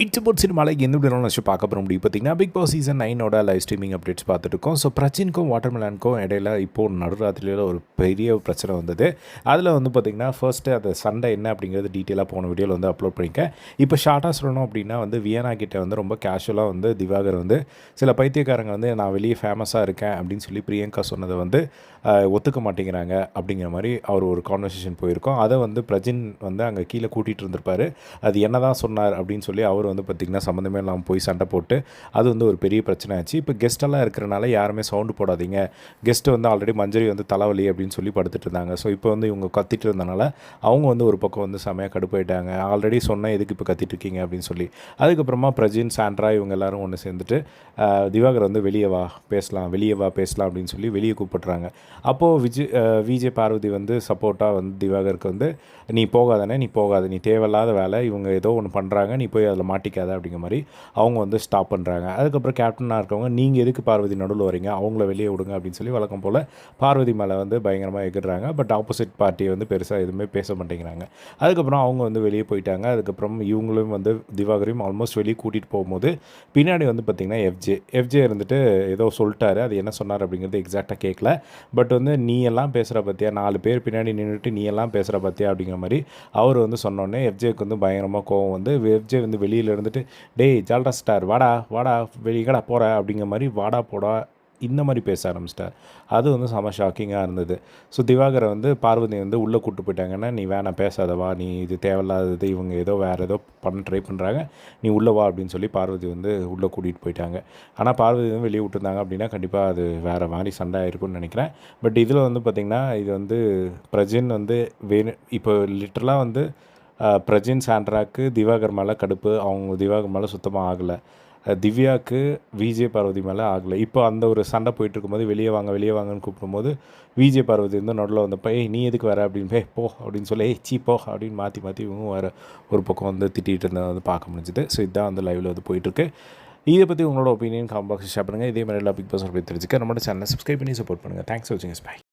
இன்டர்போர்ட் சினிமாவில் எந்த விடலாம் வச்சு பார்க்க போகிற முடியும் பார்த்தீங்கன்னா Bigg Boss season 9 live streaming updates பார்த்துட்டு இருக்கோம். ஸோ பிரச்சின்க்கும் வாட்டர்மெலனுக்கும் இடையில இப்போது நடுராத்திரியில் ஒரு பெரிய பிரச்சனை வந்தது. அதில் வந்து பார்த்திங்கன்னா ஃபர்ஸ்ட்டு அந்த சண்டை என்ன அப்படிங்கிறது டீட்டெயிலாக போன வீடியோவில் வந்து அப்லோட் பண்ணியிருக்கேன். இப்போ ஷார்ட்டாக சொல்லணும் அப்படின்னா வந்து வியனா கிட்டே வந்து ரொம்ப கேஷுவலாக வந்து திவாகர் வந்து சில பைத்தியக்காரங்க வந்து நான் வெளியே ஃபேமஸாக இருக்கேன் அப்படின்னு சொல்லி பிரியங்கா சொன்னதை வந்து ஒத்துக்க மாட்டேங்கிறாங்க அப்படிங்கிற மாதிரி அவர் ஒரு கான்வர்சேஷன் போயிருக்கோம். அதை வந்து பிரஜின் வந்து அங்கே கீழே கூட்டிகிட்டு இருந்திருப்பார். அது என்ன தான் சொன்னார் அப்படின்னு சொல்லி அவர் வந்து பார்த்திங்கன்னா சம்மந்தமே இல்லாமல் போய் சண்டை போட்டு அது வந்து ஒரு பெரிய பிரச்சனை ஆச்சு. இப்போ கெஸ்ட்டெல்லாம் இருக்கிறனால யாருமே சவுண்டு போடாதீங்க, கெஸ்ட்டு வந்து ஆல்ரெடி மஞ்சரி வந்து தலைவலி அப்படின்னு சொல்லி படுத்துட்டு இருந்தாங்க. ஸோ இப்போ வந்து இவங்க கத்திட்டு இருந்தனால அவங்க வந்து ஒரு பக்கம் வந்து செமையாக கடுப்பாயிட்டாங்க. ஆல்ரெடி சொன்னேன் எதுக்கு இப்போ கத்திட்டு இருக்கீங்க அப்படின்னு சொல்லி. அதுக்கப்புறமா பிரஜின், சாண்ட்ரா இவங்க எல்லோரும் ஒன்று சேர்ந்துட்டு திவாகர் வந்து வெளியே வா பேசலாம், வெளியே வா பேசலாம் அப்படின்னு சொல்லி வெளியே கூப்பிட்றாங்க. அப்போது விஜய் பார்வதி வந்து சப்போர்ட்டாக வந்து திவாகருக்கு வந்து நீ போகாதானே, நீ போகாத, நீ தேவையில்லாத வேலை, இவங்க ஏதோ ஒன்று பண்ணுறாங்க, நீ போய் அதில் மாட்டிக்காத அப்படிங்கிற மாதிரி அவங்க வந்து ஸ்டாப் பண்ணுறாங்க. அதுக்கப்புறம் கேப்டனாக இருக்கவங்க நீங்கள் எதுக்கு பார்வதி நடுவில் வரீங்க, அவங்கள வெளியே விடுங்க அப்படின்னு சொல்லி வழக்கம் போல் பார்வதி மேலே வந்து பயங்கரமாக எகிடுறாங்க. பட் ஆப்போசிட் பார்ட்டியை வந்து பெருசாக எதுவுமே பேச மாட்டேங்கிறாங்க. அதுக்கப்புறம் அவங்க வந்து வெளியே போயிட்டாங்க. அதுக்கப்புறம் இவங்களும் வந்து திவாகரையும் ஆல்மோஸ்ட் வெளியே கூட்டிகிட்டு போகும்போது பின்னாடி வந்து பார்த்திங்கன்னா எஃப்ஜே இருந்துட்டு ஏதோ சொல்லிட்டாரு. அது என்ன சொன்னார் அப்படிங்கிறது எக்ஸாக்டாக கேட்கல. பட் வந்து நீ எல்லாம் பேசுகிற பற்றியா, 4 பேர் பின்னாடி நின்றுட்டு நீ எல்லாம் பேசுகிற பற்றியா அப்படிங்கிற மாதிரி அவர் வந்து சொன்னோடனே எஃப்ஜேக்கு வந்து பயங்கரமாக கோவம் வந்து எஃப்ஜே வந்து வெளியில் இருந்துட்டு டேய் ஜால்ரா ஸ்டார் வாடா வாடா வெளியடா போகிற அப்படிங்கிற மாதிரி வாடா போடா இந்த மாதிரி பேச ஆரம்பிச்சிட்டார். அது வந்து செம ஷாக்கிங்காக இருந்தது. ஸோ திவாகரை வந்து பார்வதி வந்து உள்ளே கூப்பிட்டு போயிட்டாங்கன்னா நீ வேணாம் பேசாதவா, நீ இது தேவையில்லாதது, இவங்க ஏதோ வேறு ஏதோ பண்ண ட்ரை பண்ணுறாங்க, நீ உள்ளே வா அப்படின்னு சொல்லி பார்வதி வந்து உள்ளே கூட்டிகிட்டு போயிட்டாங்க. ஆனால் பார்வதி வந்து வெளியே விட்டுருந்தாங்க அப்படின்னா கண்டிப்பாக அது வேறு மாதிரி சண்டை ஆயிருக்கும்னு நினைக்கிறேன். பட் இதில் வந்து பார்த்திங்கன்னா இது வந்து பிரஜின் வந்து இப்போ லிட்டரலாக வந்து பிரஜின் சாண்ட்ராக்கு திவாகர் மேலே கடுப்பு, அவங்க திவாகர் மேலே சுத்தமாக ஆகலை. திவ்யாவுக்கு விஜய் பார்வதி மேலே ஆகலை. இப்போ அந்த ஒரு சண்டை போயிட்டுருக்கும்போது வெளியே வாங்க வெளியே வாங்கன்னு கூப்பிடும்போது விஜய் பார்வதி வந்து நடுவில் வந்தப்போ நீ எதுக்கு வர அப்படின்னு போ அப்படின்னு சொல்லி சீ போ அப்படின்னு மாற்றி இவங்க வேறு ஒரு பக்கம் வந்து திட்டிகிட்டு இருந்ததை வந்து பார்க்க முடிஞ்சுது. ஸோ இதுதான் வந்து லைவில் வந்து போயிட்டுருக்கு. இதை பற்றி உங்களோட ஒப்பீனியன் காமெண்ட் பாக்ஸ் ஷேர் பண்ணுங்கள். இதே மாதிரி எல்லா பிக் பாஸ் பற்றி தெரிஞ்சுக்க நம்மளோட சேனலை சப்ஸ்கிரைப் பண்ணி சப்போர்ட் பண்ணுங்கள். தேங்க்ஸ் ஃபார் வாட்சிங். பை.